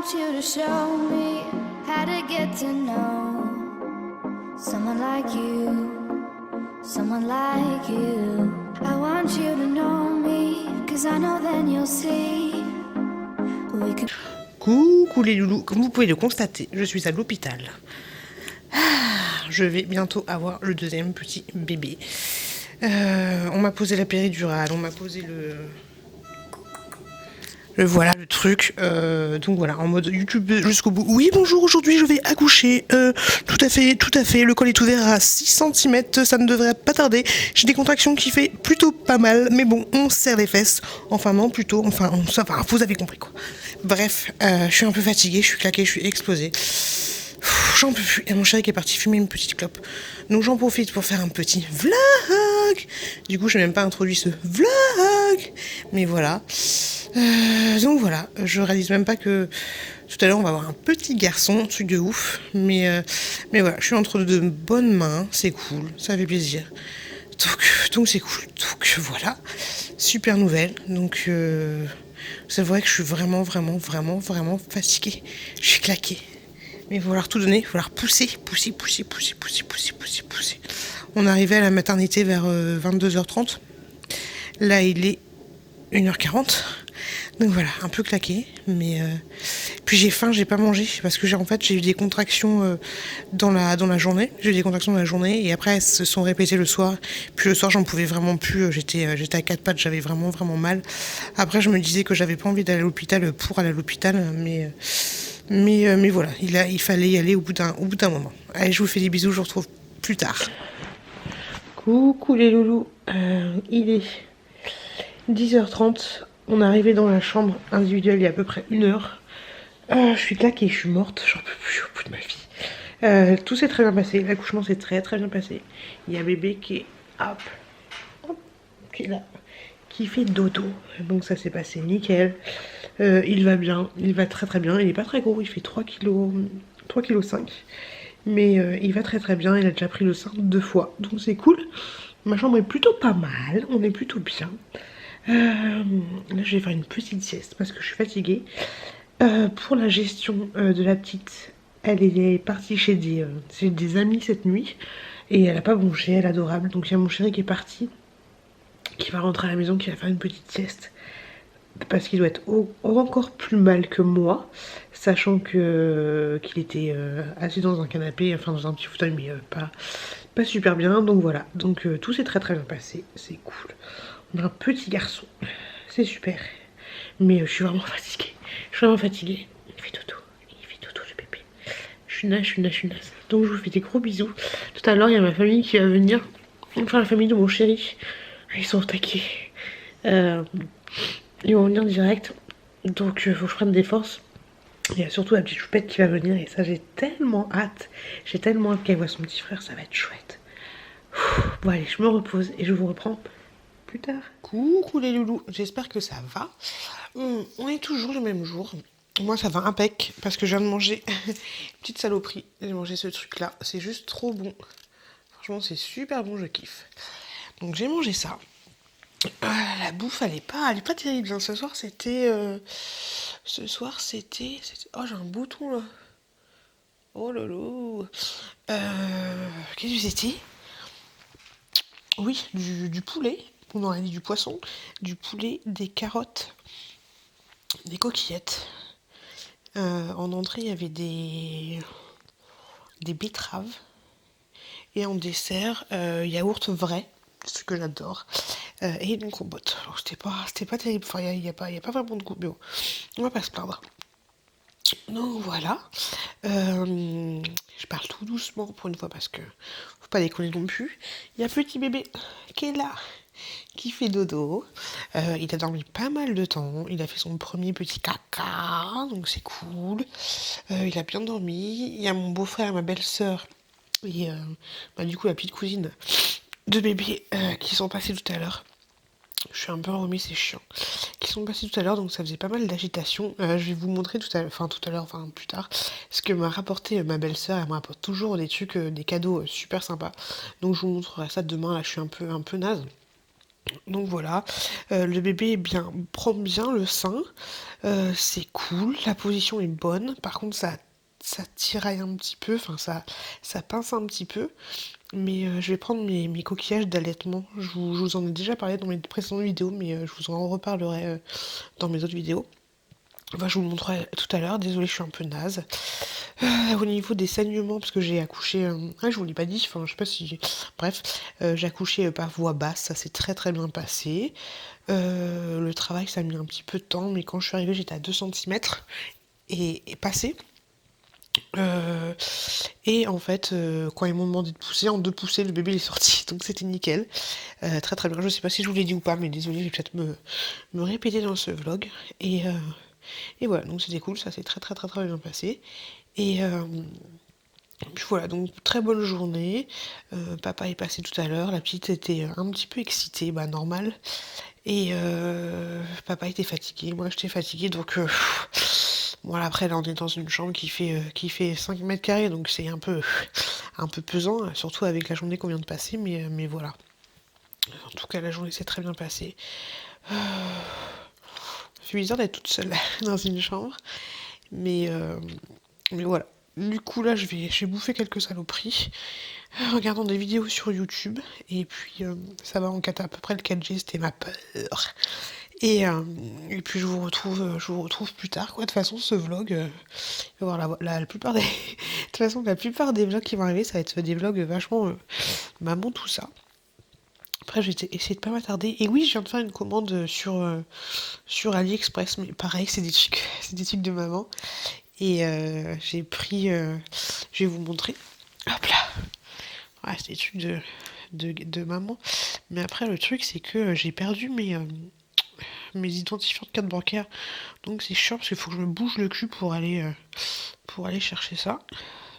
want you to show me how to get to know someone like you, someone like you. I want you to know me, cause I know then you'll see we can... Coucou les loulous, comme vous pouvez le constater, je suis à l'hôpital. Je vais bientôt avoir le deuxième petit bébé. On m'a posé la péridurale, on m'a posé le voilà le truc, donc voilà, en mode YouTube jusqu'au bout. Oui bonjour, aujourd'hui je vais accoucher, tout à fait, le col est ouvert à 6 cm, ça ne devrait pas tarder. J'ai des contractions qui fait plutôt pas mal, mais bon, on serre les fesses, enfin non plutôt, enfin vous avez compris quoi. Bref, je suis un peu fatiguée, je suis claquée, je suis explosée. J'en peux plus. Et mon chéri qui est parti fumer une petite clope. Donc j'en profite pour faire un petit vlog. Du coup, je n'ai même pas introduit ce vlog. Mais voilà. Donc voilà. Je réalise même pas que tout à l'heure, on va avoir un petit garçon. Truc de ouf. Mais voilà. Je suis entre de bonnes mains. C'est cool. Ça fait plaisir. Donc c'est cool. Donc voilà. Super nouvelle. Donc c'est vrai que je suis vraiment fatiguée. Je suis claquée. Mais il va falloir tout donner, il va falloir pousser. On arrivait à la maternité vers 22h30. Là, il est 1h40. Donc voilà, un peu claqué. Mais puis j'ai faim, j'ai pas mangé. Parce que j'ai eu des contractions dans la journée. J'ai eu des contractions dans la journée. Et après, elles se sont répétées le soir. Puis le soir, j'en pouvais vraiment plus. J'étais à quatre pattes, j'avais vraiment mal. Après, je me disais que j'avais pas envie d'aller à l'hôpital pour aller à l'hôpital. Mais voilà, il fallait y aller au bout d'un moment. Allez, je vous fais des bisous, je vous retrouve plus tard. Coucou les loulous, il est 10h30. On est arrivé dans la chambre individuelle il y a à peu près 1 heure. Je suis claquée, je suis morte, j'en peux plus au bout de ma vie. Tout s'est très bien passé, l'accouchement s'est très bien passé. Il y a bébé qui est qui est là, qui fait dodo. Donc ça s'est passé nickel. Il va bien, il va très bien. Il est pas très gros, il fait 3 kg 5. Mais il va très bien, il a déjà pris le sein 2 fois. Donc c'est cool. Ma chambre est plutôt pas mal, on est plutôt bien. Là je vais faire une petite sieste parce que je suis fatiguée. Pour la gestion de la petite, elle est partie chez des amis cette nuit. Et elle a pas bronché, elle est adorable. Donc il y a mon chéri qui est parti, qui va rentrer à la maison, qui va faire une petite sieste. Parce qu'il doit être encore plus mal que moi, sachant que qu'il était assis dans un canapé, enfin dans un petit fauteuil, mais pas super bien. Donc voilà, donc tout s'est très bien passé, c'est cool. On a un petit garçon, c'est super. Mais je suis vraiment fatiguée, Il fait dodo le bébé. Je suis naze. Donc je vous fais des gros bisous. Tout à l'heure, il y a ma famille qui va venir, enfin la famille de mon chéri. Ils sont au taquet. Ils vont venir direct, donc faut que je prenne des forces. Il y a surtout la petite choupette qui va venir et ça j'ai tellement hâte. J'ai tellement hâte qu'elle voit son petit frère, ça va être chouette. Bon allez, je me repose et je vous reprends plus tard. Coucou les loulous, j'espère que ça va. On est toujours le même jour. Moi ça va impec parce que je viens de manger petite saloperie. J'ai mangé ce truc là, c'est juste trop bon. Franchement c'est super bon, je kiffe. Donc j'ai mangé ça. La bouffe elle est pas terrible hein. Ce soir c'était oh j'ai un bouton là, oh lolo. Qu'est-ce que c'était? Oui, du poulet, on aurait dit du poisson, du poulet, des carottes, des coquillettes. En entrée il y avait des betteraves et en dessert yaourt vrai, ce que j'adore. Et une compote. Alors c'était pas terrible, enfin il y a pas vraiment de goût, mais bon, on va pas se plaindre. Donc voilà. Je parle tout doucement pour une fois parce que faut pas déconner non plus. Il y a petit bébé qui est là, qui fait dodo. Il a dormi pas mal de temps. Il a fait son premier petit caca, donc c'est cool. Il a bien dormi. Il y a mon beau-frère et ma belle-sœur et du coup la petite cousine de bébé qui sont passés tout à l'heure. Je suis un peu remis, c'est chiant. Qui sont passés tout à l'heure, donc ça faisait pas mal d'agitation. Je vais vous montrer tout à l'heure, plus tard, ce que m'a rapporté ma belle-sœur. Elle me rapporte toujours des trucs, des cadeaux super sympas. Donc je vous montrerai ça demain. Là, je suis un peu naze. Donc voilà, le bébé est bien, prend bien le sein, c'est cool, la position est bonne. Par contre, ça tiraille un petit peu, enfin ça pince un petit peu. Mais je vais prendre mes coquillages d'allaitement. Je vous en ai déjà parlé dans mes précédentes vidéos, mais je vous en reparlerai dans mes autres vidéos. Enfin, je vous le montrerai tout à l'heure. Désolée, je suis un peu naze. Au niveau des saignements, parce que j'ai accouché... je vous l'ai pas dit, enfin, je sais pas si... Bref, j'ai accouché par voie basse, ça s'est très très bien passé. Le travail, ça a mis un petit peu de temps, mais quand je suis arrivée, j'étais à 2 centimètres et passé. Et en fait, quand ils m'ont demandé de pousser, en 2 poussées, le bébé il est sorti, donc c'était nickel. Très très bien, je sais pas si je vous l'ai dit ou pas, mais désolé, je vais peut-être me répéter dans ce vlog. Et voilà, donc c'était cool, ça s'est très très très très bien passé. Et puis voilà, donc très bonne journée. Papa est passé tout à l'heure, la petite était un petit peu excitée, bah normal. Et papa était fatigué, moi j'étais fatiguée, donc voilà, après là on est dans une chambre qui fait 5 mètres carrés, donc c'est un peu pesant, surtout avec la journée qu'on vient de passer, mais voilà. En tout cas la journée s'est très bien passée. Ça fait bizarre d'être toute seule dans une chambre, mais voilà. Du coup là je vais bouffer quelques saloperies, regardant des vidéos sur YouTube, et puis ça va en 4 à peu près le 4G, c'était ma peur. Et puis je vous retrouve plus tard, quoi. De toute façon, ce vlog, voilà, la plupart des, de toute façon, la plupart des vlogs qui vont arriver, ça va être des vlogs vachement maman, tout ça. Après, je vais essayer de pas m'attarder. Et oui, je viens de faire une commande sur AliExpress, mais pareil, c'est des trucs de maman. Et j'ai pris, je vais vous montrer. Hop là. Ouais, c'est des trucs de maman. Mais après, le truc, c'est que j'ai perdu mes identifiants de carte bancaire. Donc c'est chiant parce qu'il faut que je me bouge le cul pour aller chercher ça.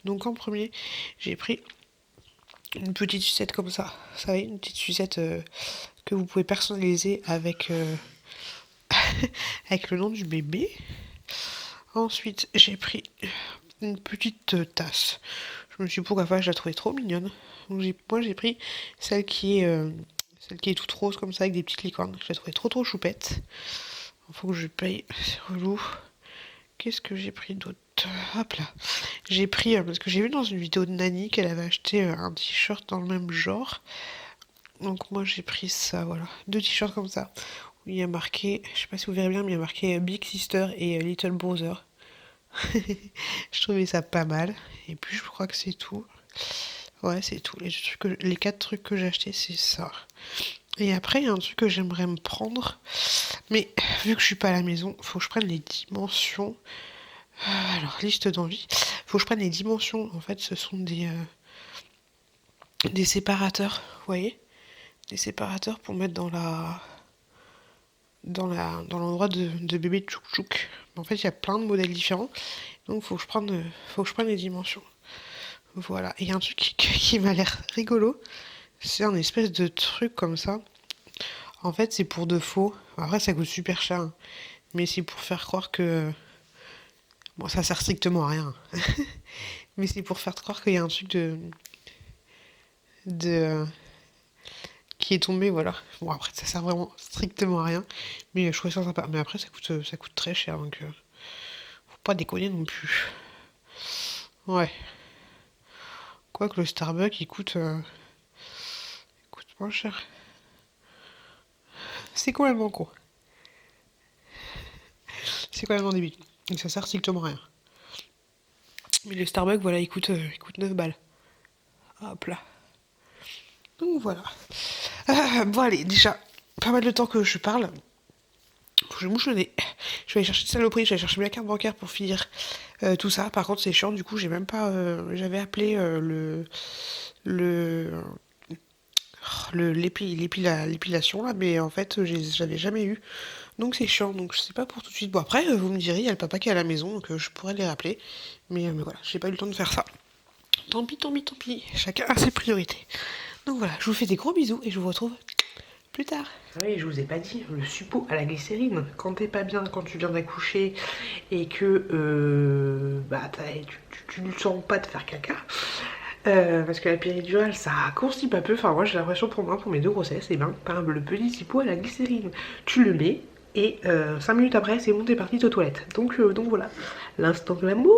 Donc en premier, j'ai pris une petite sucette comme ça. Vous savez, une petite sucette que vous pouvez personnaliser avec, avec le nom du bébé. Ensuite, j'ai pris une petite tasse. Je me suis dit pourquoi pas, je la trouvais trop mignonne. Donc moi j'ai pris celle qui est toute rose comme ça avec des petites licornes. Je la trouvais trop choupette. Il faut que je paye, c'est relou. Qu'est-ce que j'ai pris d'autre? Hop là. J'ai pris, parce que j'ai vu dans une vidéo de Nani qu'elle avait acheté un t-shirt dans le même genre. Donc moi j'ai pris ça, voilà. 2 t-shirts comme ça. Où il y a marqué, je sais pas si vous verrez bien, mais il y a marqué Big Sister et Little Brother. Je trouvais ça pas mal. Et puis je crois que c'est tout. Ouais, c'est tout. Les 4 trucs que j'ai achetés, c'est ça. Et après, il y a un truc que j'aimerais me prendre. Mais vu que je suis pas à la maison, faut que je prenne les dimensions. Alors, liste d'envie. Faut que je prenne les dimensions. En fait, ce sont des séparateurs. Vous voyez? Des séparateurs pour mettre dans l'endroit de bébé tchouk tchouk. En fait, il y a plein de modèles différents. Donc, faut que je prenne les dimensions. Voilà. Et il y a un truc qui m'a l'air rigolo. C'est un espèce de truc comme ça. En fait, c'est pour de faux. Après, ça coûte super cher, hein. Mais c'est pour faire croire que... Bon, ça sert strictement à rien. Mais c'est pour faire croire qu'il y a un truc de qui est tombé, voilà. Bon, après, ça sert vraiment strictement à rien. Mais je trouve ça sympa. Mais après, ça coûte très cher, donc... faut pas déconner non plus. Ouais. Quoique le Starbucks, il coûte moins cher. C'est complètement con. C'est complètement débile. Donc ça sert strictement à rien. Mais le Starbucks, voilà, il coûte 9 balles. Hop là. Donc voilà. Bon allez, déjà, pas mal de temps que je parle. Faut que je mouche le nez. Je vais aller chercher de saloperie, je vais aller chercher ma carte bancaire pour finir tout ça. Par contre, c'est chiant, du coup, j'ai même pas... j'avais appelé l'épilation là, mais en fait j'avais jamais eu, donc c'est chiant, donc je sais pas pour tout de suite. Bon après vous me direz, il y a le papa qui est à la maison, donc je pourrais les rappeler, mais voilà, j'ai pas eu le temps de faire ça. Tant pis, chacun a ses priorités. Donc voilà, je vous fais des gros bisous et je vous retrouve plus tard. Oui, je vous ai pas dit, le suppôt à la glycérine, quand t'es pas bien, quand tu viens d'accoucher et que bah tu ne sens pas de faire caca, Parce que la péridurale ça constipe un peu, enfin moi j'ai l'impression pour moi, pour mes 2 grossesses, et ben par exemple le petit cipot à la glycérine, tu le mets et 5 minutes après c'est bon, t'es parti aux toilettes. Donc voilà, l'instant glamour.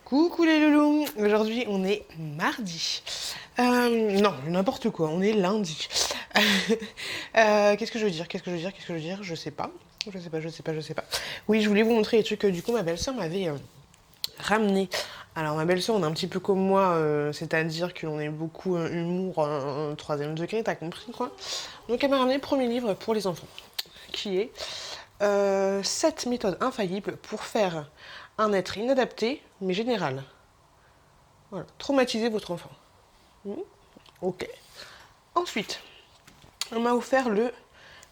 Coucou les loulous, aujourd'hui on est mardi. Non, n'importe quoi, on est lundi. Qu'est-ce que je veux dire, je sais pas. Je sais pas. Oui, je voulais vous montrer les trucs que du coup ma belle-sœur m'avait ramené. Alors ma belle-sœur, on est un petit peu comme moi, c'est-à-dire qu'on est beaucoup humour, troisième degré, t'as compris quoi. Donc elle m'a ramené le premier livre pour les enfants, qui est 7 méthodes infaillibles pour faire un être inadapté, mais général. Voilà, traumatiser votre enfant. Ok. Ensuite, on m'a offert le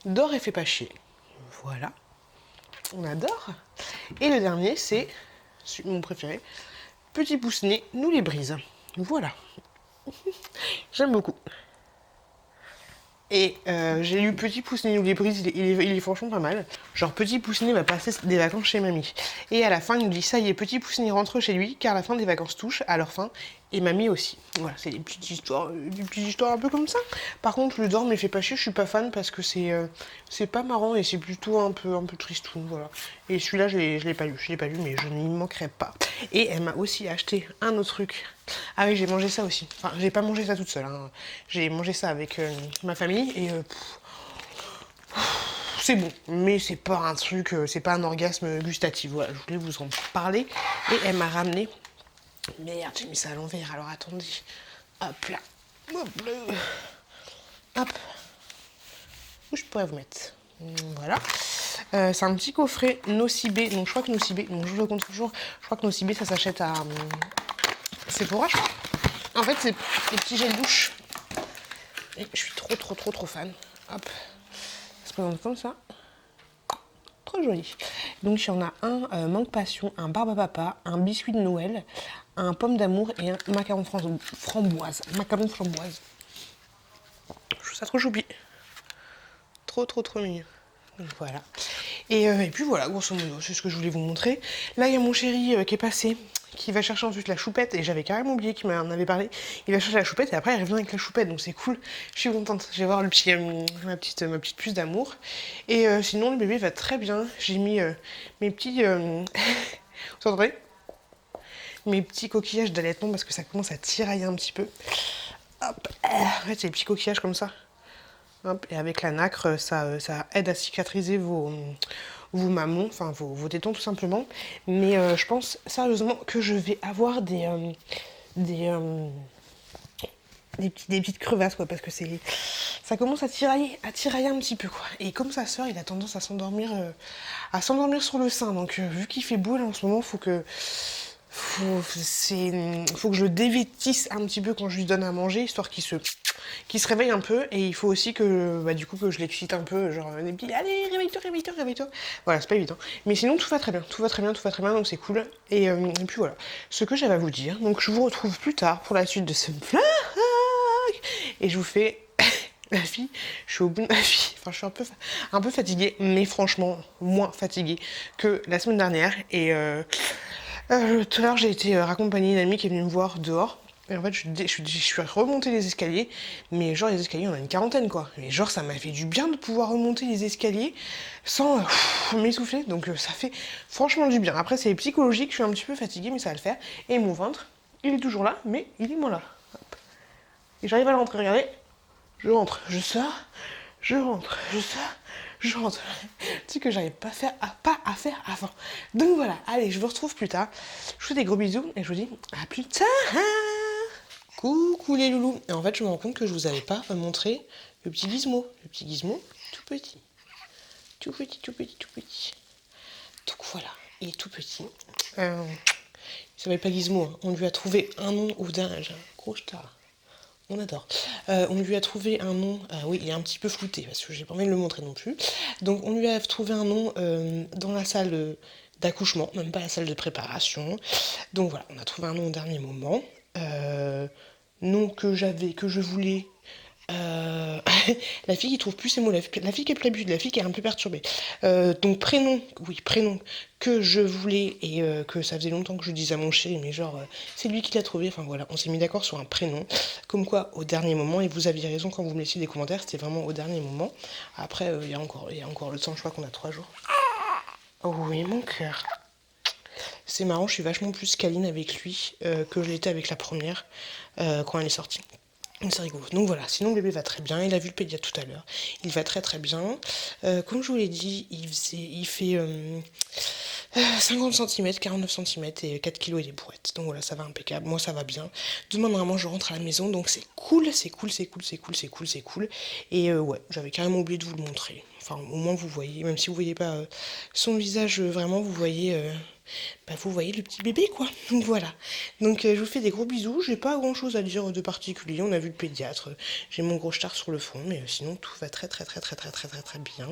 Dors et fais pas chier. Voilà. On adore. Et le dernier, c'est mon préféré. Petit pouce-nez, nous les brise. Voilà. J'aime beaucoup. Et j'ai lu Petit Pouce-Nez nous les brise, il est franchement pas mal. Genre Petit Pouce-Nez va passer des vacances chez mamie. Et à la fin, il nous dit ça y est, Petit Pouce-Nez rentre chez lui, car la fin des vacances touche à leur fin, et mamie aussi. Voilà, c'est des petites histoires un peu comme ça. Par contre, le Dors mais fait pas chier, je suis pas fan parce que c'est pas marrant et c'est plutôt un peu tristoun, voilà. Et celui-là, je l'ai pas lu, mais je n'y manquerai pas. Et elle m'a aussi acheté un autre truc. Ah oui, j'ai mangé ça aussi. Enfin, j'ai pas mangé ça toute seule, hein. J'ai mangé ça avec ma famille et c'est bon, mais c'est pas un truc, c'est pas un orgasme gustatif. Voilà, je voulais vous en parler. Et elle m'a ramené. Merde, j'ai mis ça à l'envers, alors attendez. Hop là. Hop là. Hop. Où je pourrais vous mettre? Voilà. C'est un petit coffret Nocibé. Donc je crois que Nocibé, donc je le compte toujours. Je crois que Nocibé ça s'achète à Sephora, je crois. En fait, c'est des petits gels douche. Et je suis trop fan. Hop. Ça se présente comme ça. Trop joli. Donc il y en a un mangue passion, un barbe à papa, un biscuit de Noël, un pomme d'amour et un macaron framboise. Macaron framboise. Je trouve ça trop choupi. Trop mignon. Donc voilà. Et puis voilà, grosso modo, c'est ce que je voulais vous montrer. Là, il y a mon chéri qui est passé, qui va chercher ensuite la choupette, et j'avais carrément oublié qu'il m'en avait parlé. Il va chercher la choupette, et après, il revient avec la choupette, donc c'est cool. Je suis contente. Je vais voir le petit, ma petite puce d'amour. Et sinon, le bébé va très bien. J'ai mis mes petits... vous entendez? Mes petits coquillages d'allaitement, parce que ça commence à tirailler un petit peu. Hop. En fait, c'est des petits coquillages comme ça. Hop, et avec la nacre, ça aide à cicatriser vos mamelons, enfin vos tétons tout simplement. Mais je pense sérieusement que je vais avoir des petites crevasses quoi, parce que ça commence à tirailler un petit peu quoi. Et comme sa sœur, il a tendance à s'endormir sur le sein. Donc vu qu'il fait beau là en ce moment, faut que je le dévêtisse un petit peu quand je lui donne à manger, histoire qu'il se réveille un peu. Et il faut aussi que du coup que je l'excite un peu, genre des petits allez réveille-toi. Voilà, c'est pas évident, mais sinon tout va très bien, donc c'est cool. Et puis voilà ce que j'avais à vous dire. Donc je vous retrouve plus tard pour la suite de ce vlog et je vous fais ma fille, je suis au bout de ma vie. Enfin, je suis un peu fatiguée, mais franchement moins fatiguée que la semaine dernière. Et tout à l'heure, j'ai été raccompagnée d'une amie qui est venue me voir dehors. Et en fait, je suis remontée les escaliers. Mais genre, les escaliers, on a une quarantaine, quoi. Mais genre, ça m'a fait du bien de pouvoir remonter les escaliers sans m'essouffler. Donc, ça fait franchement du bien. Après, c'est psychologique, je suis un petit peu fatiguée, mais ça va le faire. Et mon ventre, il est toujours là, mais il est moins là. Hop. Et j'arrive à le rentrer, regardez. Je rentre, je sors, je rentre, je sors, je rentre. Tu sais que j'arrive pas à faire avant. Donc voilà, allez, je vous retrouve plus tard. Je vous fais des gros bisous et je vous dis à plus tard. Coucou les loulous. Et en fait, je me rends compte que je vous avais pas montré le petit gizmo. Le petit gizmo, tout petit. Tout petit. Donc voilà, il est tout petit. Il s'appelle pas Gizmo, hein. On lui a trouvé un nom au dingue. Gros star. On adore. On lui a trouvé un nom, oui, il est un petit peu flouté parce que j'ai pas envie de le montrer non plus. Donc on lui a trouvé un nom dans la salle d'accouchement, même pas la salle de préparation. Donc voilà, on a trouvé un nom au dernier moment. Nom que je voulais La fille qui trouve plus ses mots, la fille qui est plébute, la fille qui est un peu perturbée. Donc prénom, oui, prénom que je voulais et que ça faisait longtemps que je disais à mon chéri, mais genre, c'est lui qui l'a trouvé. Enfin voilà, on s'est mis d'accord sur un prénom. Comme quoi, au dernier moment, et vous aviez raison quand vous me laissiez des commentaires, c'était vraiment au dernier moment. Après, il y a encore le temps, je crois qu'on a 3 jours. Oh oui, mon cœur. C'est marrant, je suis vachement plus câline avec lui que je l'étais avec la première quand elle est sortie. C'est rigolo. Donc voilà, sinon le bébé va très bien, il a vu le pédiatre tout à l'heure. Il va très très bien. Comme je vous l'ai dit, il fait 50 cm, 49 cm et 4 kg et des brouettes. Donc voilà, ça va impeccable. Moi ça va bien. Demain normalement je rentre à la maison, donc c'est cool, c'est cool, c'est cool, c'est cool, c'est cool, c'est cool. Et ouais, j'avais carrément oublié de vous le montrer. Enfin au moins vous voyez, même si vous voyez pas son visage vraiment, vous voyez le petit bébé quoi. Donc voilà. Donc je vous fais des gros bisous. J'ai pas grand chose à dire de particulier. On a vu le pédiatre. J'ai mon gros star sur le front, mais sinon tout va très très très très très très très très bien.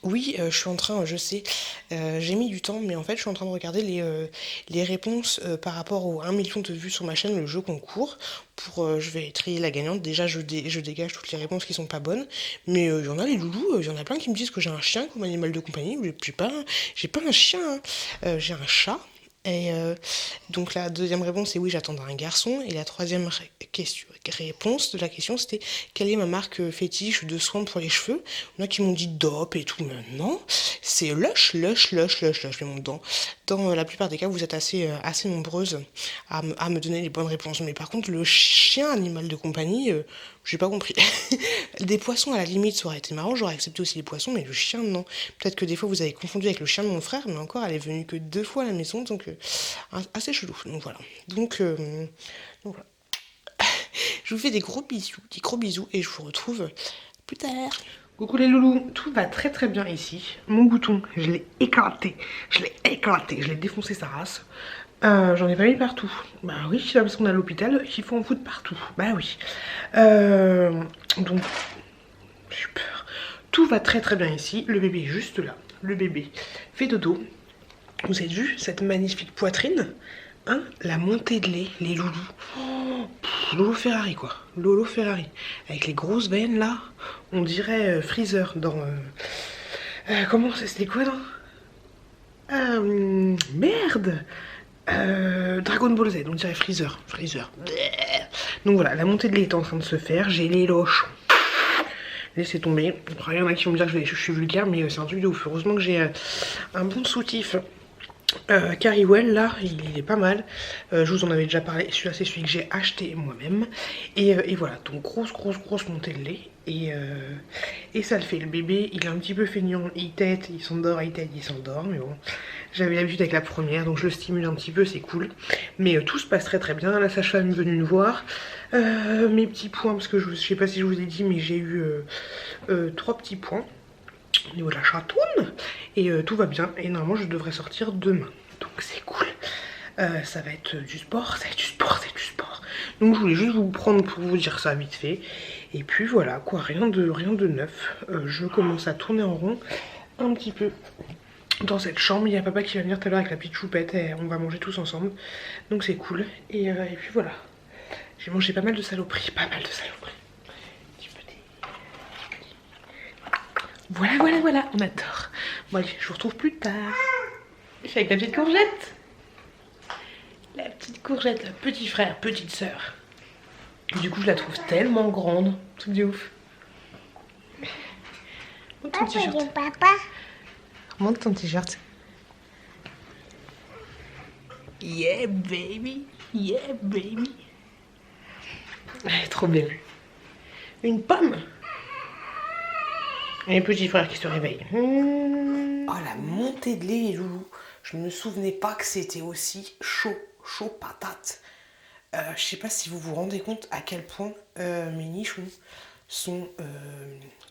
Oui, je suis en train, je sais, j'ai mis du temps, mais en fait, je suis en train de regarder les réponses par rapport aux 1 million de vues sur ma chaîne, le jeu concours. Je vais trier la gagnante. Déjà, je dégage toutes les réponses qui sont pas bonnes. Mais il y en a les loulous, il y en a plein qui me disent que j'ai un chien comme animal de compagnie. Mais j'ai pas un chien, hein. J'ai un chat. Et donc la deuxième réponse c'est oui, j'attendrai un garçon. Et la troisième réponse de la question c'était quelle est ma marque fétiche de soins pour les cheveux. Il y en a qui m'ont dit Dop et tout, mais non, c'est Lush. Mais bon, dans la plupart des cas, vous êtes assez nombreuses à me donner les bonnes réponses. Mais par contre, le chien animal de compagnie, j'ai pas compris. Des poissons, à la limite, ça aurait été marrant, j'aurais accepté aussi les poissons, mais le chien, non. Peut-être que des fois, vous avez confondu avec le chien de mon frère, mais encore, elle est venue que 2 fois à la maison, donc assez chelou. Donc voilà. Donc voilà. Je vous fais des gros bisous, et je vous retrouve plus tard. Coucou les loulous, tout va très très bien ici. Mon bouton, je l'ai éclaté, je l'ai défoncé sa race. J'en ai pas mis partout. Bah oui, c'est parce qu'on est à l'hôpital qu'il faut en foutre partout. Bah oui. Donc, super. Tout va très très bien ici. Le bébé est juste là. Le bébé fait dodo. Vous avez vu cette magnifique poitrine, hein? La montée de lait, les loulous. Oh, Lolo Ferrari quoi. Lolo Ferrari. Avec les grosses veines là. On dirait Freezer dans... comment c'était quoi non merde Dragon Ball Z, on dirait Freezer. Donc voilà, la montée de lait est en train de se faire. J'ai les loches. Laissez tomber. Il y en a qui vont me dire que je suis vulgaire, mais c'est un truc de ouf. Heureusement que j'ai un bon soutif. Carrywell là, il est pas mal. Je vous en avais déjà parlé. Celui-là, c'est celui que j'ai acheté moi-même. Et voilà, donc grosse montée de lait. Et ça le fait. Le bébé, il est un petit peu feignant. Il tète, il s'endort, il s'endort. Mais bon, j'avais l'habitude avec la première, donc je le stimule un petit peu, c'est cool. Mais tout se passe très très bien. La sage-femme est venue nous voir. Mes petits points, parce que je sais pas si je vous ai dit, mais j'ai eu 3 petits points au niveau de la chatoune. Et tout va bien. Et normalement, je devrais sortir demain. Donc c'est cool. Ça va être du sport, Donc je voulais juste vous prendre pour vous dire ça vite fait. Et puis voilà, quoi, rien de neuf. Je commence à tourner en rond un petit peu dans cette chambre. Il y a papa qui va venir tout à l'heure avec la petite choupette et on va manger tous ensemble. Donc c'est cool. Et puis voilà. J'ai mangé pas mal de saloperies. Voilà, on adore. Bon allez, je vous retrouve plus tard. Je suis avec la petite courgette. La petite courgette, le petit frère, petite sœur. Du coup, je la trouve tellement grande. Truc de ouf. Montre ton t-shirt. Montre ton t-shirt. Yeah, baby. Elle est trop belle. Une pomme. Et petit frère qui se réveille. Oh, la montée de lait, les loulous. Je ne me souvenais pas que c'était aussi chaud patate. Je sais pas si vous vous rendez compte à quel point mes nichons sont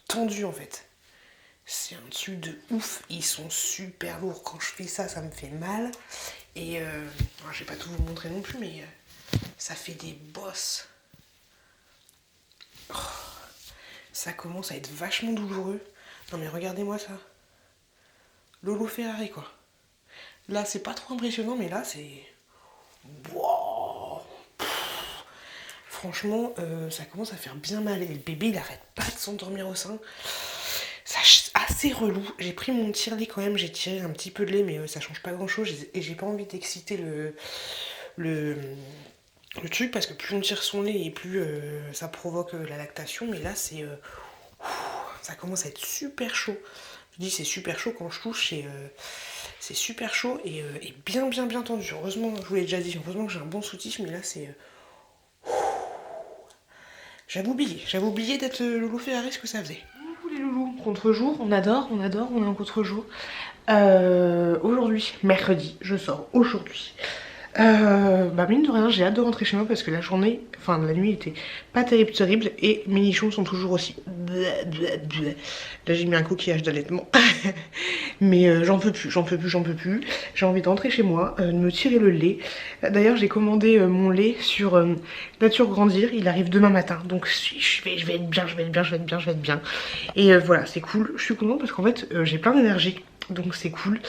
tendus en fait. C'est un truc de ouf. Ils sont super lourds. Quand je fais ça, ça me fait mal. Et je vais pas tout vous montrer non plus, mais ça fait des bosses. Oh, ça commence à être vachement douloureux. Non mais regardez-moi ça. Lolo Ferrari quoi. Là c'est pas trop impressionnant, mais là c'est... Wow. Franchement, ça commence à faire bien mal. Et le bébé, il arrête pas de s'endormir au sein. C'est assez relou. J'ai pris mon tire-lait quand même. J'ai tiré un petit peu de lait, mais ça change pas grand-chose. Et j'ai pas envie d'exciter le truc, parce que plus on tire son lait et plus ça provoque la lactation. Mais là, ça commence à être super chaud. Je dis c'est super chaud quand je touche, c'est super chaud et bien tendu. Heureusement, je vous l'ai déjà dit, heureusement que j'ai un bon soutif, mais là c'est... J'avais oublié d'être le loulou Ferrari, ce que ça faisait. Coucou les loulous, contre-jour, on adore, on est en contre-jour. Aujourd'hui, mercredi, je sors aujourd'hui. Mine de rien, j'ai hâte de rentrer chez moi parce que la journée, enfin la nuit était pas terrible et mes nichons sont toujours aussi... Là j'ai mis un coquillage d'allaitement. Mais j'en peux plus. J'ai envie de rentrer chez moi, de me tirer le lait. D'ailleurs j'ai commandé mon lait sur Nature Grandir, il arrive demain matin. Donc je vais être bien. Et voilà, c'est cool. Je suis contente parce qu'en fait j'ai plein d'énergie. Donc c'est cool.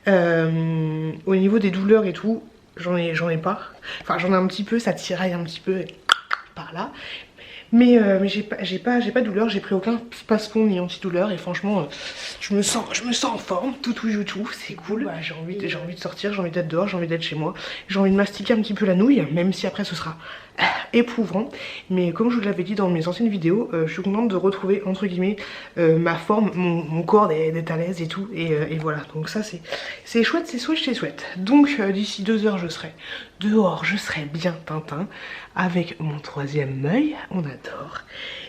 Au niveau des douleurs et tout, j'en ai pas. Enfin j'en ai un petit peu, ça tiraille un petit peu par là. Mais j'ai pas de douleur, j'ai pris aucun spasmon ni antidouleur et franchement je me sens en forme, tout, c'est cool. Bah, j'ai envie de sortir, j'ai envie d'être dehors, j'ai envie d'être chez moi, j'ai envie de mastiquer un petit peu la nouille, même si après ce sera éprouvant. Mais comme je vous l'avais dit dans mes anciennes vidéos, je suis contente de retrouver entre guillemets ma forme, mon corps d'être à l'aise et tout, et voilà. Donc ça c'est chouette, c'est chouette. Donc d'ici 2 heures je serai dehors, je serai bien Tintin avec mon 3e œil, on adore.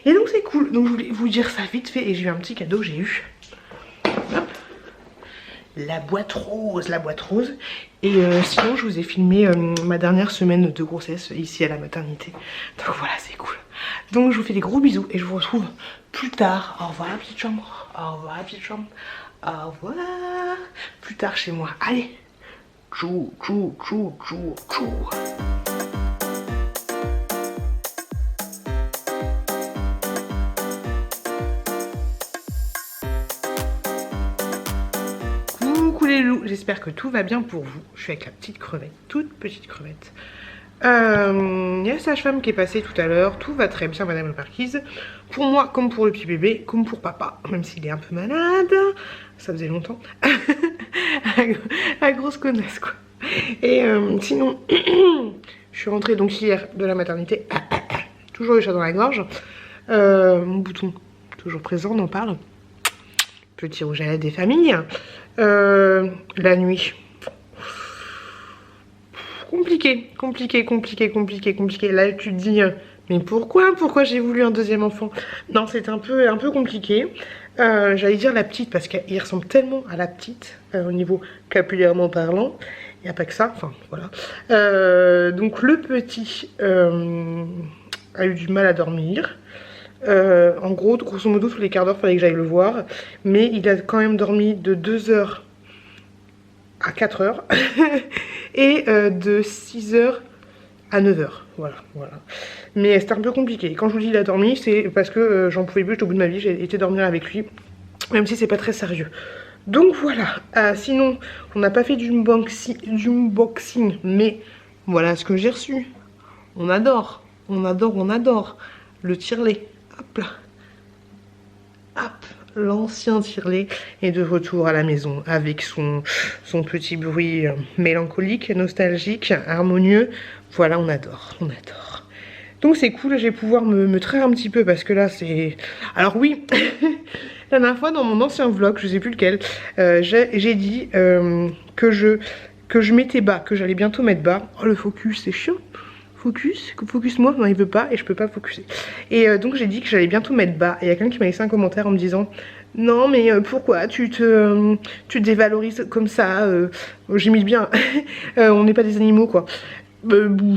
Et donc c'est cool, donc je voulais vous dire ça vite fait et j'ai eu un petit cadeau, j'ai eu hop, la boîte rose. Et sinon je vous ai filmé ma dernière semaine de grossesse ici à la maternité. Donc voilà, c'est cool. Donc je vous fais des gros bisous et je vous retrouve plus tard. Au revoir la petite chambre. Au revoir. Plus tard chez moi. Allez. Tchou. Coucou les loups, j'espère que tout va bien pour vous. Je suis avec la petite crevette, toute petite crevette. Il y a la sage-femme qui est passée tout à l'heure. Tout va très bien, madame la marquise. Pour moi, comme pour le petit bébé, comme pour papa, même s'il est un peu malade. Ça faisait longtemps. La grosse connasse, quoi. Et sinon, je suis rentrée donc hier de la maternité. Toujours le chat dans la gorge. Mon bouton, toujours présent, on en parle. Petit rouge à lèvres des familles. La nuit. Compliqué. Là tu te dis mais pourquoi j'ai voulu un 2e enfant? Non, c'est un peu compliqué. J'allais dire la petite parce qu'il ressemble tellement à la petite au niveau capillairement parlant. Il n'y a pas que ça, enfin voilà. Donc le petit a eu du mal à dormir. En gros, grosso modo, tous les quarts d'heure, il fallait que j'aille le voir. Mais il a quand même dormi de 2 heures à 4 heures et de 6 heures à 9 heures. Voilà. Mais c'était un peu compliqué. Quand je vous dis il a dormi, c'est parce que j'en pouvais plus, j'étais au bout de ma vie, j'ai été dormir avec lui, même si c'est pas très sérieux. Donc voilà. Sinon, on n'a pas fait d'unboxing, mais voilà ce que j'ai reçu. On adore. Le tire-lait. Hop là. Hop. L'ancien tire-lait est de retour à la maison avec son petit bruit mélancolique, nostalgique, harmonieux. Voilà, on adore. Donc c'est cool, je vais pouvoir me traire un petit peu parce que là c'est... Alors oui, la dernière fois dans mon ancien vlog, je sais plus lequel, j'ai dit que je mettais bas, que j'allais bientôt mettre bas. Oh le focus, c'est chiant. Focus moi, non il veut pas et je peux pas focuser. Et donc j'ai dit que j'allais bientôt mettre bas. Et il y a quelqu'un qui m'a laissé un commentaire en me disant non mais pourquoi tu te dévalorises comme ça, j'imite bien, on n'est pas des animaux quoi.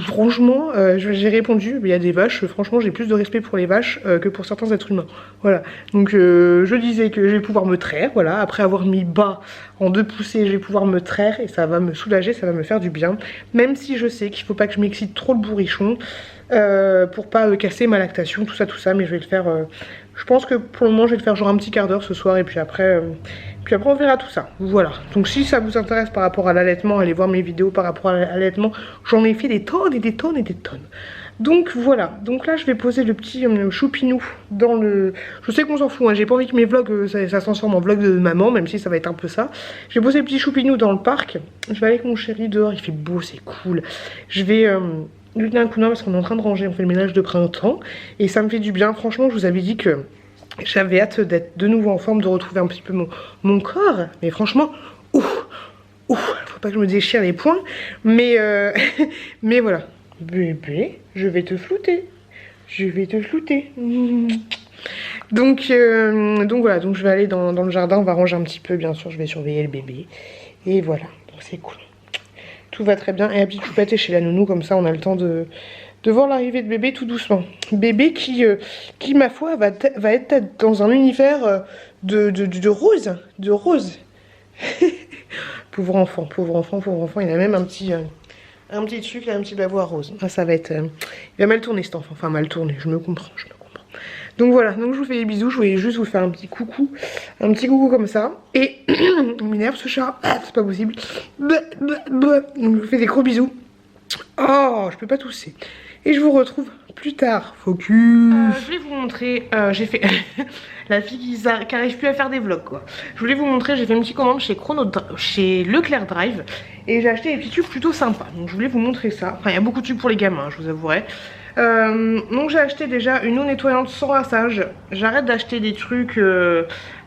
Franchement, j'ai répondu, il y a des vaches, franchement j'ai plus de respect pour les vaches que pour certains êtres humains. Voilà, donc je disais que je vais pouvoir me traire, voilà, après avoir mis bas en 2 poussées, je vais pouvoir me traire et ça va me soulager, ça va me faire du bien. Même si je sais qu'il faut pas que je m'excite trop le bourrichon pour pas casser ma lactation, tout ça, mais je vais le faire, je pense que pour le moment je vais le faire genre un petit quart d'heure ce soir et puis après on verra tout ça. Voilà, donc si ça vous intéresse par rapport à l'allaitement, allez voir mes vidéos par rapport à l'allaitement, j'en ai fait des tonnes et des tonnes. Donc voilà, donc là je vais poser le petit choupinou dans le... Je sais qu'on s'en fout, hein. J'ai pas envie que mes vlogs, ça se transforme en vlog de maman, même si ça va être un peu ça. Je vais poser le petit choupinou dans le parc. Je vais aller avec mon chéri dehors, il fait beau, c'est cool. Je vais lui donner un coup de main parce qu'on est en train de ranger, on fait le ménage de printemps. Et ça me fait du bien, franchement je vous avais dit que j'avais hâte d'être de nouveau en forme, de retrouver un petit peu mon corps. Mais franchement, faut pas que je me déchire les poings. Mais, mais voilà. Bébé, je vais te flouter. Je vais te flouter. Donc voilà, donc je vais aller dans le jardin, on va ranger un petit peu, bien sûr, je vais surveiller le bébé. Et voilà, donc c'est cool. Tout va très bien. Et la petite choupette est chez la nounou, comme ça on a le temps de voir l'arrivée de bébé tout doucement. Bébé qui ma foi, va être dans un univers de rose. De rose. Pauvre enfant, il a même un petit truc, un petit bavoir rose. Ah, ça va être... il va mal tourner cet enfant, enfin mal tourner, je me comprends. Donc voilà, donc je vous fais des bisous, je voulais juste vous faire un petit coucou comme ça. Et il m'énerve ce chat, c'est pas possible. Donc je vous fais des gros bisous. Oh, je peux pas tousser. Et je vous retrouve plus tard. Focus. Je vais vous montrer, j'ai fait la fille qui arrive plus à faire des vlogs quoi. Je voulais vous montrer, j'ai fait une petite commande chez Leclerc Drive et j'ai acheté des petits tubes plutôt sympas. Donc je voulais vous montrer ça. Enfin il y a beaucoup de tubes pour les gamins, je vous avouerai. Donc j'ai acheté déjà une eau nettoyante sans rinçage. J'arrête d'acheter des trucs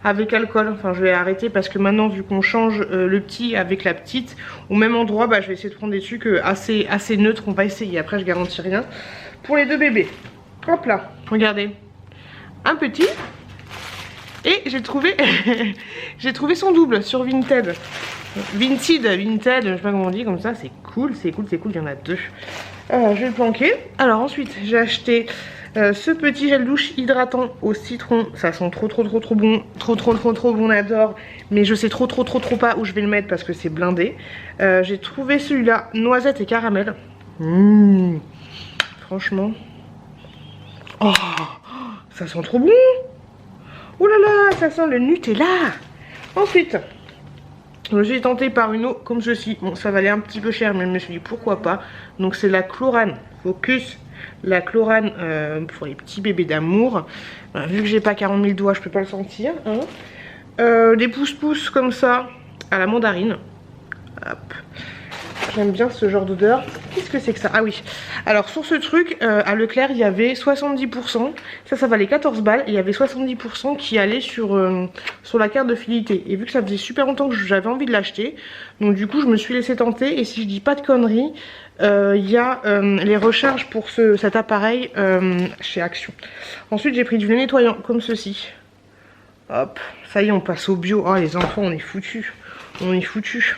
avec alcool. Enfin je vais arrêter parce que maintenant vu qu'on change le petit avec la petite au même endroit, bah, je vais essayer de prendre des trucs assez neutres. On va essayer, après je garantis rien. Pour les deux bébés. Hop là, regardez. Un petit. Et j'ai trouvé j'ai trouvé son double sur Vinted. Vinted, je sais pas comment on dit comme ça, c'est cool, il y en a deux. Je vais le planquer. Alors ensuite j'ai acheté ce petit gel douche hydratant au citron. Ça sent trop bon, trop bon, on adore. Mais je sais trop pas où je vais le mettre parce que c'est blindé. J'ai trouvé celui-là, noisette et caramel. Franchement. Oh, ça sent trop bon. Oh là là, ça sent le Nutella. Ensuite, je me suis tentée par une eau comme ceci. Bon, ça valait un petit peu cher, mais je me suis dit pourquoi pas. Donc c'est la Chlorane. Focus. La Chlorane pour les petits bébés d'amour. Vu que j'ai pas 40 000 doigts, je peux pas le sentir. Hein. Des pouces-pouces comme ça à la mandarine. Hop. J'aime bien ce genre d'odeur. Qu'est-ce que c'est que ça? Ah oui. Alors sur ce truc, à Leclerc, il y avait 70%. Ça valait 14 balles. Et il y avait 70% qui allait sur la carte de fidélité. Et vu que ça faisait super longtemps que j'avais envie de l'acheter, donc du coup je me suis laissé tenter. Et si je dis pas de conneries, il y a les recharges pour cet appareil chez Action. Ensuite j'ai pris du lait nettoyant comme ceci. Hop, ça y est, on passe au bio. Oh les enfants, on est foutus. On est foutus.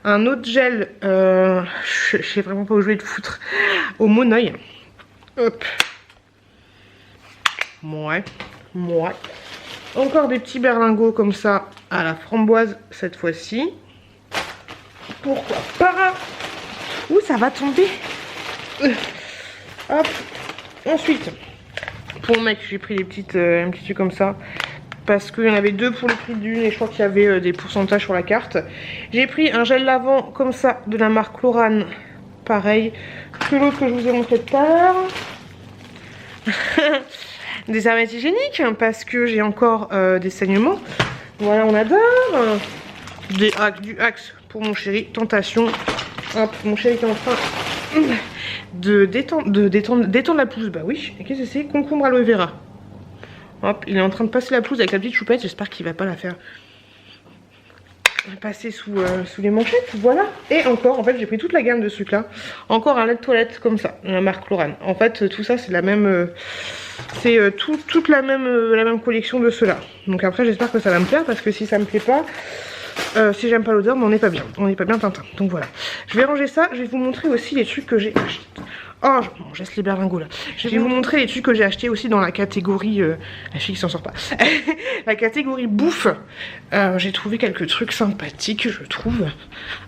Un autre gel, je sais vraiment pas où je vais le foutre, au Monoeil. Hop. Ouais. Encore des petits berlingots comme ça à la framboise cette fois-ci. Pourquoi pas? Ouh, ça va tomber. Hop. Ensuite, pour le mec, j'ai pris des petites, un petit truc comme ça. Parce qu'il y en avait deux pour le prix d'une et je crois qu'il y avait des pourcentages sur la carte. J'ai pris un gel lavant comme ça de la marque Chlorane. Pareil que l'autre que je vous ai montré tout à l'heure. Des serviettes hygiéniques parce que j'ai encore des saignements. Voilà, on adore. Du Axe pour mon chéri. Tentation. Hop, mon chéri est en train de détendre la pelouse. Bah oui, et qu'est-ce que c'est? Concombre aloe vera. Hop, il est en train de passer la pelouse avec la petite choupette. J'espère qu'il va pas la faire passer sous les manchettes. Voilà. Et encore, en fait, j'ai pris toute la gamme de ce truc là. Encore un lait de toilette comme ça, la marque Chlorane. En fait, tout ça, c'est la même... c'est toute la même collection de ceux-là. Donc après, j'espère que ça va me plaire. Parce que si ça me plaît pas... si j'aime pas l'odeur, mais on n'est pas bien. On n'est pas bien Tintin. Donc voilà. Je vais ranger ça. Je vais vous montrer aussi les trucs que j'ai achetés. Oh, je laisse les berlingots là. Je vais vous montrer les trucs que j'ai achetés aussi dans la catégorie... la fille qui s'en sort pas. La catégorie bouffe. J'ai trouvé quelques trucs sympathiques, je trouve.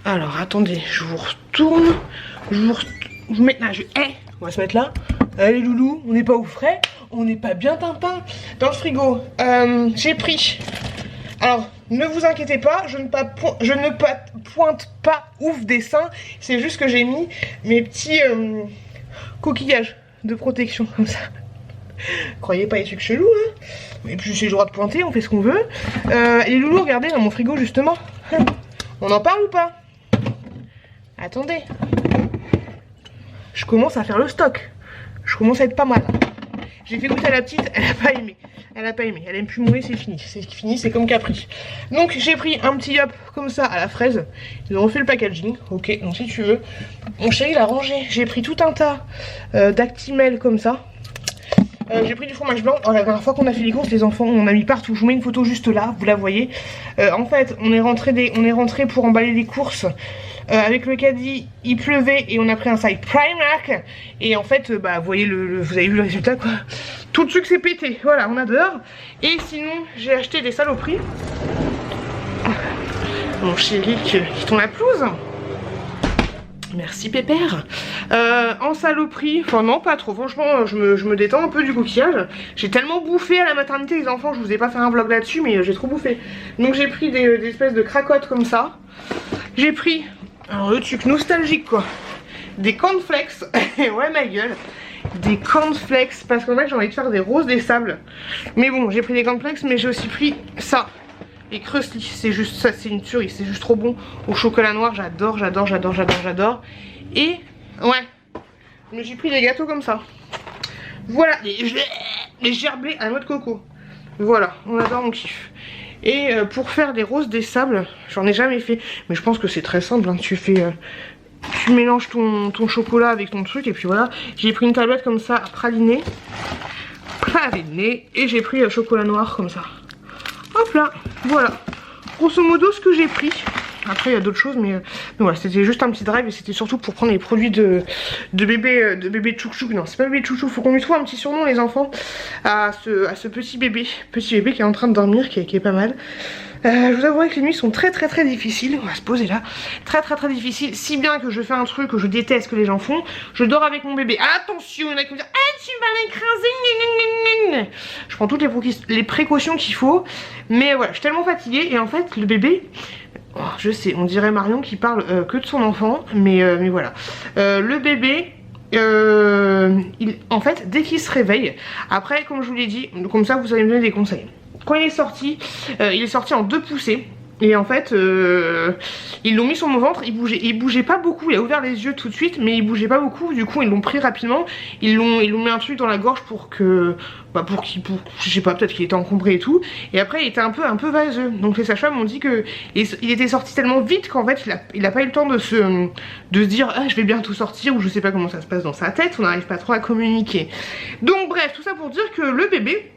Alors, attendez, je vous retourne. Je vous mets là. On va se mettre là. Allez, loulou, on n'est pas au frais. On n'est pas bien Tintin. Dans le frigo, j'ai pris... Alors, ne vous inquiétez pas, je ne pointe pas ouf des seins. C'est juste que j'ai mis mes petits... coquillages, de protection comme ça. Croyez pas les trucs chelous, hein. Mais puis j'ai le droit de pointer, on fait ce qu'on veut. Les loulous, regardez dans mon frigo justement. On en parle ou pas? Attendez. Je commence à faire le stock. Je commence à être pas mal. J'ai fait goûter à la petite, elle a pas aimé. Elle a pas aimé, elle aime plus mouler, c'est fini. C'est fini, c'est comme Capri. Donc j'ai pris un petit hop comme ça à la fraise. Ils ont refait le packaging. Ok, donc si tu veux. Mon chéri l'a rangé. J'ai pris tout un tas d'Actimel comme ça. J'ai pris du fromage blanc. Oh, la dernière fois qu'on a fait les courses, les enfants, on a mis partout. Je vous mets une photo juste là, vous la voyez. En fait, on est rentré pour emballer les courses. Avec le caddie, il pleuvait et on a pris un site Primark. Et en fait, bah, vous voyez vous avez vu le résultat quoi. Tout le truc s'est pété. Voilà, on adore. Et sinon, j'ai acheté des saloperies. Mon chéri qui tombe la pelouse. Merci Pépère. En saloperie, enfin non pas trop, franchement je me détends un peu du coquillage. J'ai tellement bouffé à la maternité les enfants, je vous ai pas fait un vlog là-dessus mais j'ai trop bouffé. Donc j'ai pris des espèces de cracottes comme ça. J'ai pris, alors le truc nostalgique quoi, des cornflakes, ouais ma gueule. Des cornflakes, parce qu'en fait j'ai envie de faire des roses des sables. Mais bon j'ai pris des cornflakes mais j'ai aussi pris ça. Les Krusty, c'est juste ça, c'est une tuerie, c'est juste trop bon. Au chocolat noir, j'adore. Et, ouais, mais j'ai pris des gâteaux comme ça. Voilà, les gerbés à noix de coco. Voilà, on adore, on kiffe. Et pour faire des roses des sables, j'en ai jamais fait. Mais je pense que c'est très simple, hein. Tu mélanges ton chocolat avec ton truc et puis voilà. J'ai pris une tablette comme ça, praliné. Et j'ai pris chocolat noir comme ça. Hop là, voilà, grosso modo ce que j'ai pris. Après il y a d'autres choses mais voilà, c'était juste un petit drive et c'était surtout pour prendre les produits de bébé Tchouk. Non c'est pas bébé Tchouk, faut qu'on lui trouve un petit surnom les enfants à ce petit bébé qui est en train de dormir, qui est pas mal. Je vous avouerai que les nuits sont très difficiles. On va se poser là. Très difficiles. Si bien que je fais un truc que je déteste que les gens font. Je dors avec mon bébé. Attention, il y en a qui me disent ah tu vas l'écraser. Je prends toutes les précautions qu'il faut. Mais voilà, je suis tellement fatiguée. Et en fait, le bébé, oh, je sais, on dirait Marion qui parle que de son enfant. Mais voilà. Le bébé. En fait, dès qu'il se réveille, après, comme je vous l'ai dit, comme ça vous allez me donner des conseils. Quand il est sorti en 2 poussées. Et en fait, ils l'ont mis sur mon ventre, il bougeait pas beaucoup, il a ouvert les yeux tout de suite, mais il bougeait pas beaucoup, du coup ils l'ont pris rapidement, ils l'ont mis un truc dans la gorge pour que, je sais pas, peut-être qu'il était encombré et tout, et après il était un peu vaseux, donc les sages-femmes m'ont dit que il était sorti tellement vite qu'en fait il a pas eu le temps de se dire ah je vais bientôt sortir, ou je sais pas comment ça se passe dans sa tête, on n'arrive pas trop à communiquer. Donc bref, tout ça pour dire que le bébé,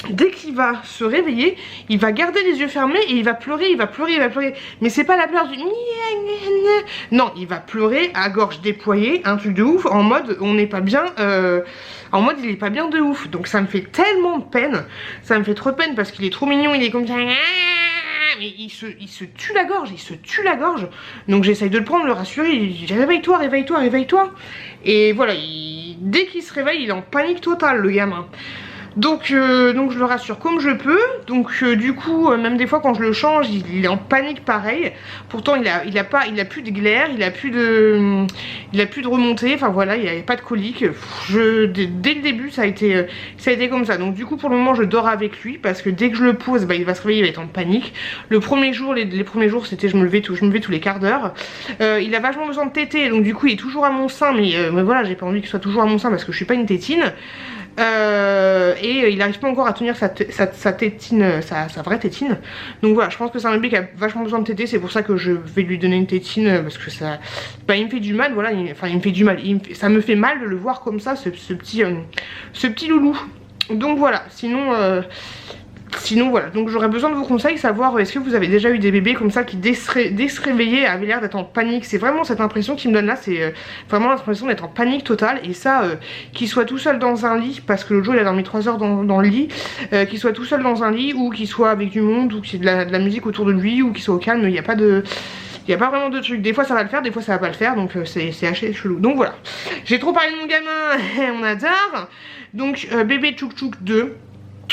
dès qu'il va se réveiller, il va garder les yeux fermés et il va pleurer. Mais c'est pas la pleur du non, il va pleurer à gorge déployée, un truc de ouf, en mode on n'est pas bien, en mode il est pas bien de ouf. Donc ça me fait tellement de peine, ça me fait trop de peine parce qu'il est trop mignon, il est comme ça. Mais il se tue la gorge, donc j'essaye de le prendre, le rassurer, il dit réveille-toi. Et voilà, dès qu'il se réveille, il est en panique totale le gamin. Donc je le rassure comme je peux. Donc du coup même des fois quand je le change il est en panique pareil. Pourtant il a plus de glaire, il a plus de remontée. Enfin voilà, il n'y a pas de colique. Dès le début ça a été comme ça. Donc du coup pour le moment je dors avec lui parce que dès que je le pose bah, il va se réveiller, il va être en panique. Le premier jour, les premiers jours c'était je me levais tous les quarts d'heure. Il a vachement besoin de téter, donc du coup il est toujours à mon sein, mais voilà, j'ai pas envie qu'il soit toujours à mon sein parce que je suis pas une tétine. Et il n'arrive pas encore à tenir sa tétine, sa vraie tétine. Donc voilà, je pense que c'est un bébé qui a vachement besoin de téter. C'est pour ça que je vais lui donner une tétine, parce que ça, bah, il me fait du mal. Voilà, enfin il me fait du mal, ça me fait mal de le voir comme ça, ce petit loulou. Donc voilà, sinon voilà, donc j'aurais besoin de vos conseils, savoir est-ce que vous avez déjà eu des bébés comme ça qui dès se réveiller avaient l'air d'être en panique. C'est vraiment cette impression qui me donne là, c'est vraiment l'impression d'être en panique totale. Et ça, qu'il soit tout seul dans un lit, parce que l'autre jour il a dormi 3 heures dans le lit, qu'il soit tout seul dans un lit, ou qu'il soit avec du monde, ou qu'il y ait de la musique autour de lui, ou qu'il soit au calme, il n'y a pas vraiment de truc. Des fois ça va le faire, des fois ça va pas le faire, donc c'est assez chelou. Donc voilà, j'ai trop parlé de mon gamin, on adore. Donc bébé Tchouk 2.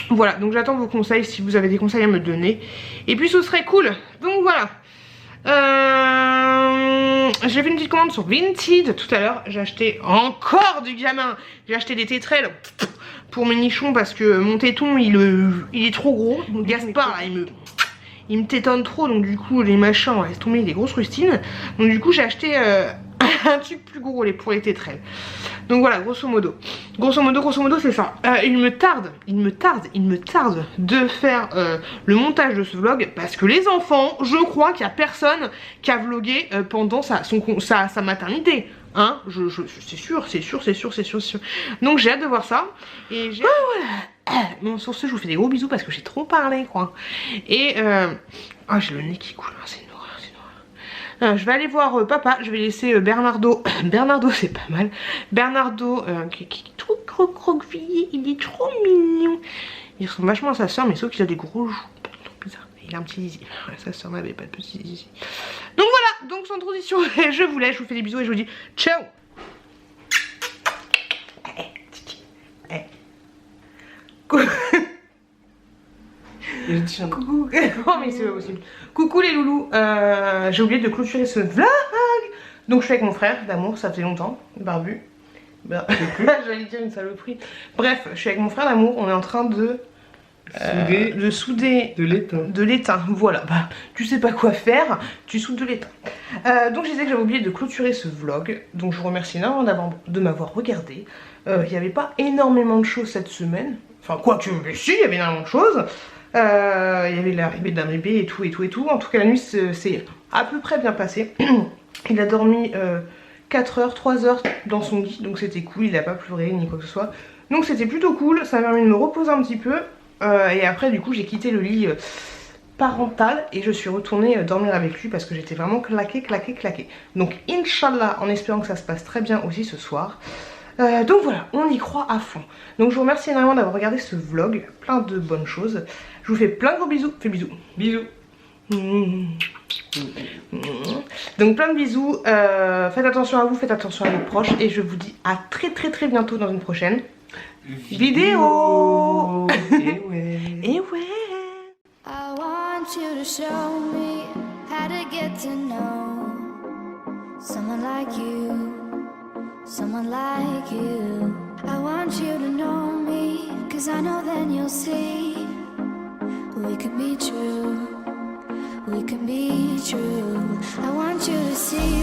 Voilà, donc j'attends vos conseils si vous avez des conseils à me donner. Et puis ce serait cool. Donc voilà. j'ai fait une petite commande sur Vinted tout à l'heure. J'ai acheté encore du gamin. J'ai acheté des tétrelles pour mes nichons parce que mon téton il est trop gros. Donc Gaspard là, il me tétonne trop, donc du coup les machins, on laisse tomber des grosses rustines. Donc du coup j'ai acheté un truc plus gros pour les tétrelles. Donc voilà, grosso modo c'est ça. Il me tarde de faire le montage de ce vlog parce que les enfants, je crois qu'il y a personne qui a vlogué pendant sa maternité. Hein, c'est sûr. Donc j'ai hâte de voir ça. Et j'ai... Bon, sur ce, je vous fais des gros bisous parce que j'ai trop parlé, quoi. Et ah, j'ai le nez qui coule, hein, c'est une horreur. Je vais aller voir papa, je vais laisser Bernardo. Bernardo, c'est pas mal. Bernardo, qui est trop croquevillé, il est trop mignon. Il ressemble vachement à sa soeur, mais sauf qu'il a des gros joues. Trop bizarre. Il a un petit zizi. Sa soeur n'avait pas de petit zizi. Donc voilà, donc sans transition, je vous laisse, je vous fais des bisous et je vous dis ciao. Coucou. Oh mais c'est pas possible. Coucou les loulous. J'ai oublié de clôturer ce vlog. Donc je suis avec mon frère d'amour, ça faisait longtemps, barbu. J'allais dire une saloperie. Bref, je suis avec mon frère d'amour, on est en train de souder de l'étain. Voilà, bah tu sais pas quoi faire, tu soudes de l'étain. Donc je disais que j'avais oublié de clôturer ce vlog. Donc je vous remercie énormément de m'avoir regardé. Il n'y avait pas énormément de choses cette semaine. Enfin quoique, mais si, il y avait énormément de choses. Il y avait l'arrivée d'un bébé et tout. En tout cas la nuit c'est à peu près bien passé. Il a dormi 4 heures, 3 heures dans son lit, donc c'était cool, il a pas pleuré ni quoi que ce soit. Donc c'était plutôt cool, ça m'a permis de me reposer un petit peu. Et après du coup j'ai quitté le lit parental et je suis retournée dormir avec lui parce que j'étais vraiment claquée. Donc Inch'Allah, en espérant que ça se passe très bien aussi ce soir. Donc voilà, on y croit à fond. Donc je vous remercie énormément d'avoir regardé ce vlog, plein de bonnes choses. Je vous fais plein de gros bisous, fais bisous. Bisous. Donc plein de bisous, faites attention à vous, faites attention à vos proches et je vous dis à très bientôt dans une prochaine vidéo. Et ouais. I want you to show me how to get to know someone like you, someone like you. I want you to know me, 'cause I know then you'll see we could be true. We can be true. I want you to see